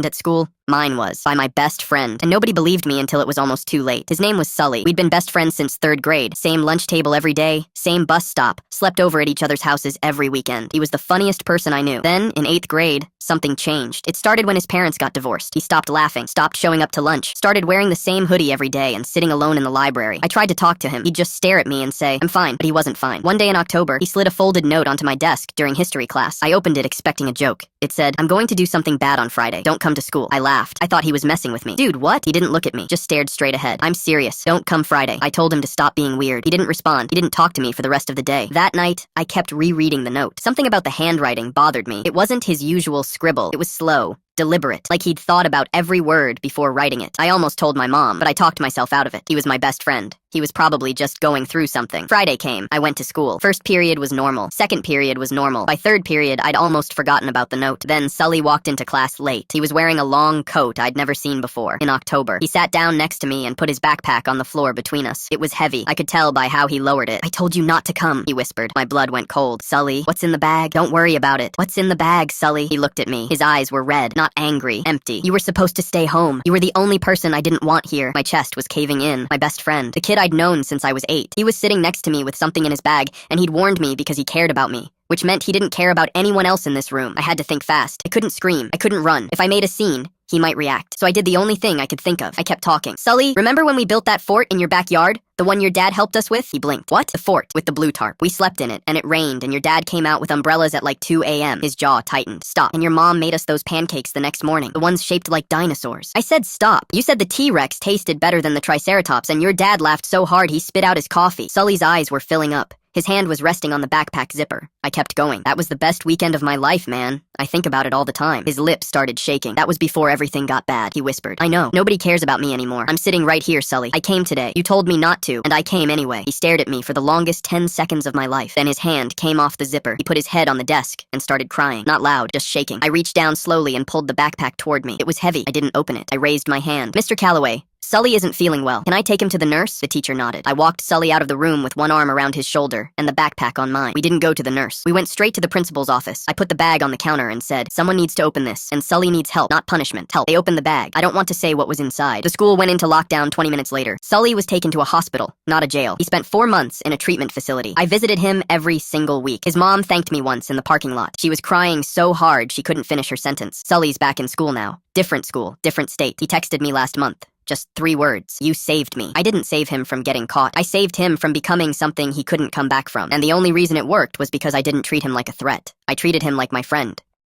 at school? Mine was, by my best friend, and nobody believed me until it was almost too late. His name was Sully. We'd been best friends since 3rd grade. Same lunch table every day, same bus stop, slept over at each other's houses every weekend. He was the funniest person I knew. Then, in 8th grade, something changed. It started when his parents got divorced. He stopped laughing, stopped showing up to lunch, started wearing the same hoodie every day and sitting alone in the library. I tried to talk to him. He'd just stare at me and say, "I'm fine," but he wasn't fine. One day in October, he slid a folded note onto my desk during history class. I opened it expecting a joke. It said, "I'm going to do something bad on Friday. Don't come to school." I laughed. I thought he was messing with me. "Dude, what?" He didn't look at me, just stared straight ahead. "I'm serious. Don't come Friday." I told him to stop being weird. He didn't respond. He didn't talk to me for the rest of the day. That night, I kept rereading the note. Something about the handwriting bothered me. It wasn't his usual scribble. It was slow, deliberate, like he'd thought about every word before writing it. I almost told my mom, but I talked myself out of it. He was my best friend. He was probably just going through something. Friday came. I went to school. First period was normal. Second period was normal. By third period, I'd almost forgotten about the note. Then Sully walked into class late. He was wearing a long coat I'd never seen before. In October, he sat down next to me and put his backpack on the floor between us. It was heavy. I could tell by how he lowered it. "I told you not to come," he whispered. My blood went cold. "Sully, what's in the bag?" "Don't worry about it." "What's in the bag, Sully?" He looked at me. His eyes were red, not angry, empty. "You were supposed to stay home. You were the only person I didn't want here." My chest was caving in. My best friend, the kid I'd known since I was 8. He was sitting next to me with something in his bag, and he'd warned me because he cared about me, which meant he didn't care about anyone else in this room. I had to think fast. I couldn't scream. I couldn't run. If I made a scene, he might react. So I did the only thing I could think of. I kept talking. "Sully, remember when we built that fort in your backyard? The one your dad helped us with?" He blinked. "What?" "The fort with the blue tarp. We slept in it, and it rained, and your dad came out with umbrellas at like 2 a.m. His jaw tightened. "Stop. And your mom made us those pancakes the next morning. The ones shaped like dinosaurs." I said stop. "You said the T-Rex tasted better than the Triceratops, and your dad laughed so hard he spit out his coffee." Sully's eyes were filling up. His hand was resting on the backpack zipper. I kept going. "That was the best weekend of my life, man. I think about it all the time." His lips started shaking. "That was before everything got bad," he whispered. "I know. Nobody cares about me anymore. I'm sitting right here, Sully. I came today. You told me not to, and I came anyway." He stared at me for the longest 10 seconds of my life. Then his hand came off the zipper. He put his head on the desk and started crying. Not loud, just shaking. I reached down slowly and pulled the backpack toward me. It was heavy. I didn't open it. I raised my hand. "Mr. Calloway, Sully isn't feeling well. Can I take him to the nurse?" The teacher nodded. I walked Sully out of the room with one arm around his shoulder and the backpack on mine. We didn't go to the nurse. We went straight to the principal's office. I put the bag on the counter and said, "Someone needs to open this, and Sully needs help, not punishment. Help." They opened the bag. I don't want to say what was inside. The school went into lockdown 20 minutes later. Sully was taken to a hospital, not a jail. He spent 4 months in a treatment facility. I visited him every single week. His mom thanked me once in the parking lot. She was crying so hard she couldn't finish her sentence. Sully's back in school now. Different school, different state. He texted me last month. Just 3 words. "You saved me." I didn't save him from getting caught. I saved him from becoming something he couldn't come back from. And the only reason it worked was because I didn't treat him like a threat. I treated him like my friend.